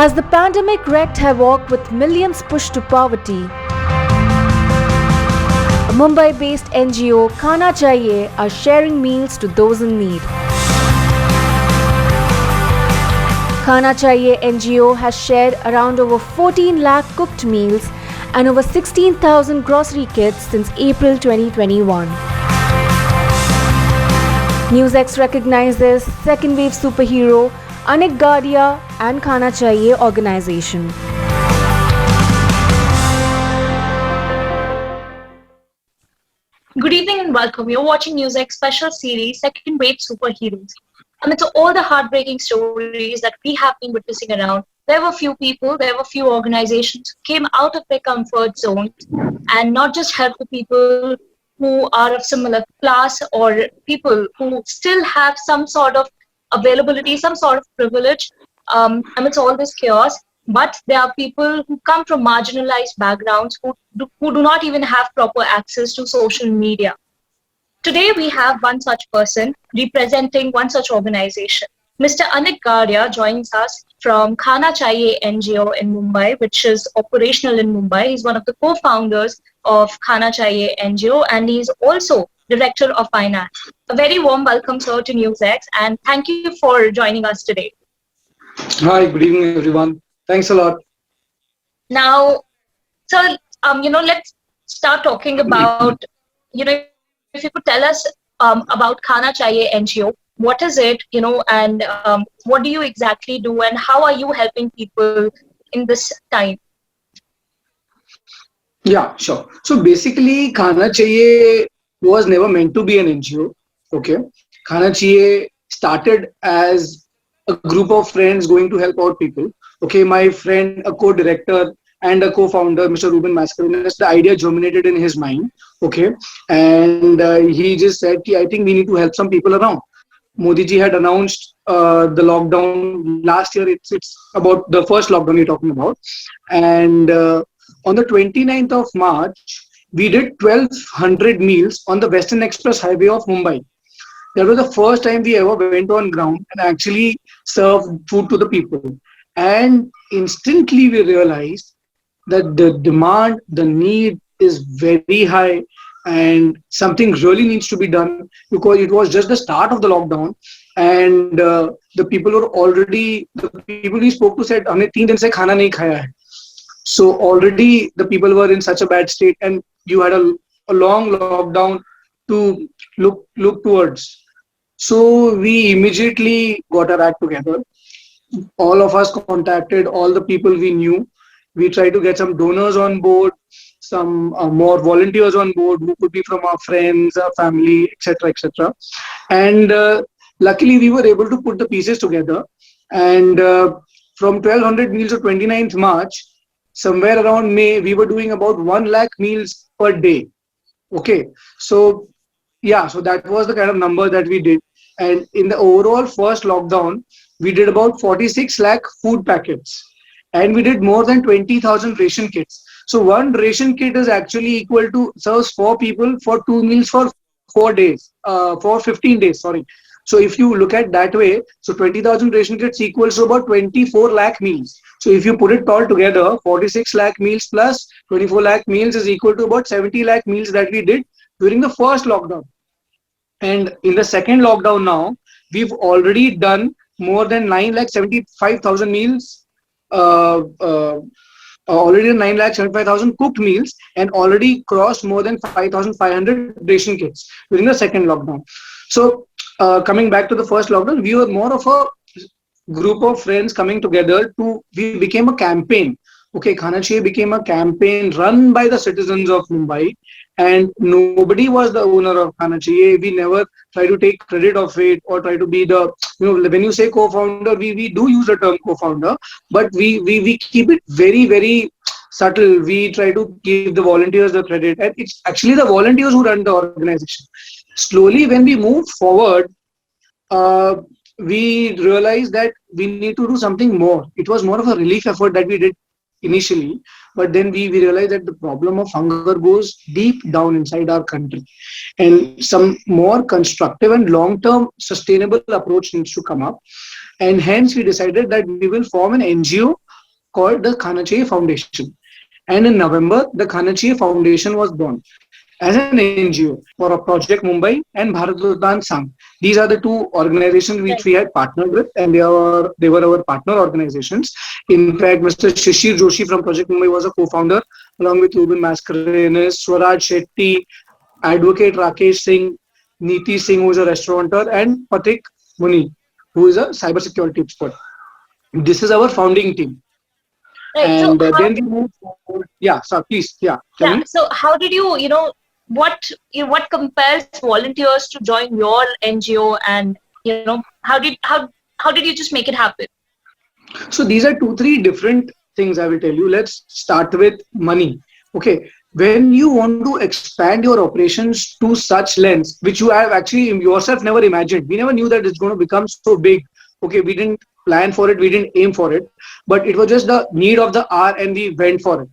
As the pandemic wreaked havoc with millions pushed to poverty, a Mumbai based NGO, Khana Chahiye, are sharing meals to those in need. Khana Chahiye NGO has shared around over 14 lakh cooked meals and over 16,000 grocery kits since April 2021. NewsX recognizes second wave superhero Anik Gadia and Khana Chahiye organization. Good evening and welcome. You're watching NewsX special series Second Wave Superheroes. Amidst all the heartbreaking stories that we have been witnessing around, there were few people, there were few organizations who came out of their comfort zones and not just help the people who are of similar class or people who still have some sort of availability, some sort of privilege amidst all this chaos. But there are people who come from marginalized backgrounds who do not even have proper access to social media. Today, we have one such person representing one such organization. Mr. Anik Gadia joins us from Khana Chahiye NGO in Mumbai, which is operational in Mumbai. He's one of the co-founders of Khana Chahiye NGO, and he's also Director of Finance. A very warm welcome, sir, to NewsX, and thank you for joining us today. Hi, good evening, everyone. Thanks a lot. Now, sir, let's start talking about, if you could tell us about Khana Chahiye NGO. What is it, and what do you exactly do, and how are you helping people in this time? Yeah, sure. So basically, Khana Chahiye was never meant to be an NGO. Okay. Khana Chahiye started as a group of friends going to help out people. Okay. My friend, a co-director and a co-founder, Mr. Ruben Mascarenas, the idea germinated in his mind. Okay. And he just said, I think we need to help some people around. Modi ji had announced the lockdown last year. It's about the first lockdown you're talking about. And on the 29th of March, we did 1,200 meals on the Western Express Highway of Mumbai. That was the first time we ever went on ground and actually served food to the people. And instantly we realized that the demand, the need is very high, and something really needs to be done because it was just the start of the lockdown. And the people were already, the people we spoke to said, "हमने 3 दिन से खाना नहीं खाया है." So already the people were in such a bad state, and you had a long lockdown to look towards. So we immediately got our act together. All of us contacted all the people we knew. We tried to get some donors on board, some more volunteers on board who could be from our friends, our family, etc., etc. And luckily, we were able to put the pieces together. And from 1,200 meals to 29th March, somewhere around May, we were doing about 1 lakh meals per day. Okay, so yeah, so that was the kind of number that we did. And in the overall first lockdown, we did about 46 lakh food packets, and we did more than 20,000 ration kits. So one ration kit is actually equal to serves 4 people for 2 meals for 4 days, for 15 days. Sorry. So if you look at that way, so 20,000 ration kits equals to about 24 lakh meals. So if you put it all together, 46 lakh meals plus 24 lakh meals is equal to about 70 lakh meals that we did during the first lockdown. And in the second lockdown now, we've already done more than 9,75,000 meals, already 9,75,000 cooked meals, and already crossed more than 5,500 ration kits during the second lockdown. So coming back to the first lockdown, we were more of a group of friends coming together we became a campaign. Okay, Khana Chahiye became a campaign run by the citizens of Mumbai, and nobody was the owner of Khana Chahiye. We never try to take credit of it or try to be the, when you say co-founder, we do use the term co-founder, but we keep it very, very subtle. We try to give the volunteers the credit, and it's actually the volunteers who run the organization. Slowly, when we moved forward, we realized that we need to do something more. It was more of a relief effort that we did initially, but then we realized that the problem of hunger goes deep down inside our country, and some more constructive and long-term sustainable approach needs to come up. And hence we decided that we will form an NGO called the Khana Chahiye Foundation. And in November, the Khana Chahiye Foundation was born as an NGO for a Project Mumbai and Bharat Udaan Sang. These are the two organizations which we had partnered with, and they were our partner organizations. In fact, Mr. Shishir Joshi from Project Mumbai was a co-founder, along with Ruben Mascarenas, Swaraj Shetty, Advocate Rakesh Singh, Neeti Singh, who is a restaurateur, and Patik Muni, who is a cybersecurity expert. This is our founding team. Right. And So then we moved forward. Yeah, so please, tell yeah. me. So how did what compels volunteers to join your NGO, and how did you just make it happen? So these are 2-3 different things I will tell you. Let's start with money. Okay. When you want to expand your operations to such lengths, which you have actually yourself never imagined, we never knew that it's going to become so big. Okay. We didn't plan for it. We didn't aim for it, but it was just the need of the hour and we went for it.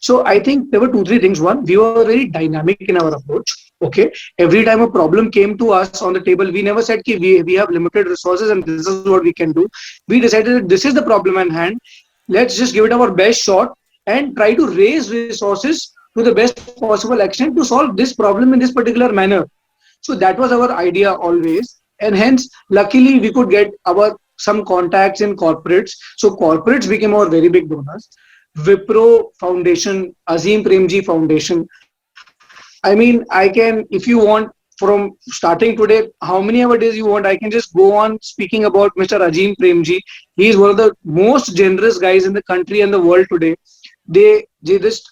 So I think there were 2-3 things. One, we were very dynamic in our approach. Okay. Every time a problem came to us on the table, we never said ki we have limited resources and this is what we can do. We decided that this is the problem at hand. Let's just give it our best shot and try to raise resources to the best possible extent to solve this problem in this particular manner. So that was our idea always. And hence, luckily, we could get some contacts in corporates. So corporates became our very big donors. Wipro Foundation, Azim Premji Foundation. I mean, I can, if you want, from starting today, how many ever days you want, I can just go on speaking about Mr. Azim Premji. He is one of the most generous guys in the country and the world today. They just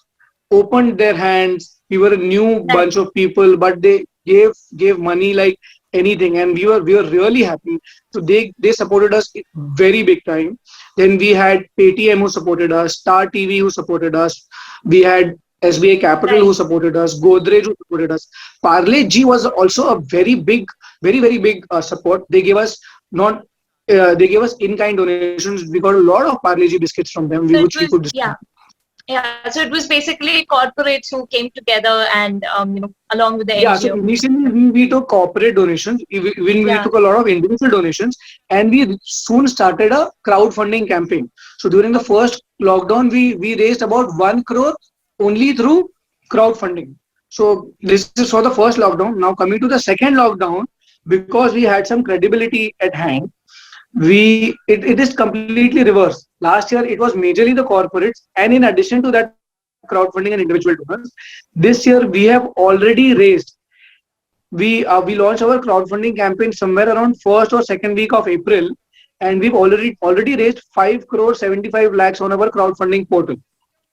opened their hands. We were a new bunch of people, but they gave money like anything, and we were really happy. So they supported us very big time. Then we had Paytm who supported us, Star TV who supported us. We had SBI Capital who supported us, Godrej who supported us. Parle G was also a very big support. They gave us in-kind donations. We got a lot of Parle G biscuits from them, which we could distribute. Yeah, so it was basically corporates who came together and along with the NGO. Yeah, so initially we took corporate donations, we took a lot of individual donations, and we soon started a crowdfunding campaign. So during the first lockdown, we raised about 1 crore only through crowdfunding. So this is for the first lockdown. Now coming to the second lockdown, because we had some credibility at hand, it is completely reversed. Last year it was majorly the corporates, and in addition to that, crowdfunding and individual donors. This year we have already raised. We launched our crowdfunding campaign somewhere around first or second week of April, and we've already raised 5 crore 75 lakhs on our crowdfunding portal.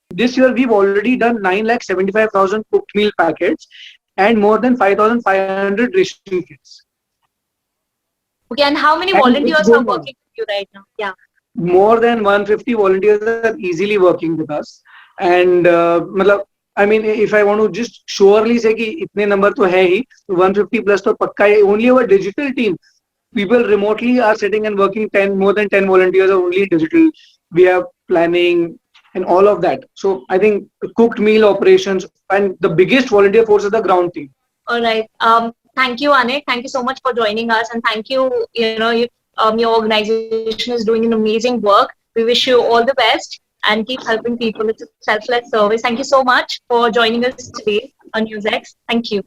This year we've already done 9,75,000 cooked meal packets and more than 5,500 ration kits. Okay, and how many volunteers are working with you right now? Yeah. More than 150 volunteers are easily working with us. And I mean, if I want to just surely say कि इतने number तो है ही, 150 plus तो पक्का है. Only our digital team, people remotely are sitting and working. More than 10 volunteers are only digital. We have planning and all of that. So I think cooked meal operations, and the biggest volunteer force is the ground team. All right. Thank you, Anik. Thank you so much for joining us, and thank you. Your organization is doing an amazing work. We wish you all the best and keep helping people. It's a selfless service. Thank you so much for joining us today on NewsX. Thank you.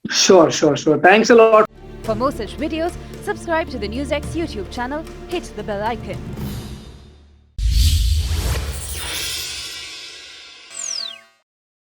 Sure. Thanks a lot. For more such videos, subscribe to the NewsX YouTube channel, hit the bell icon.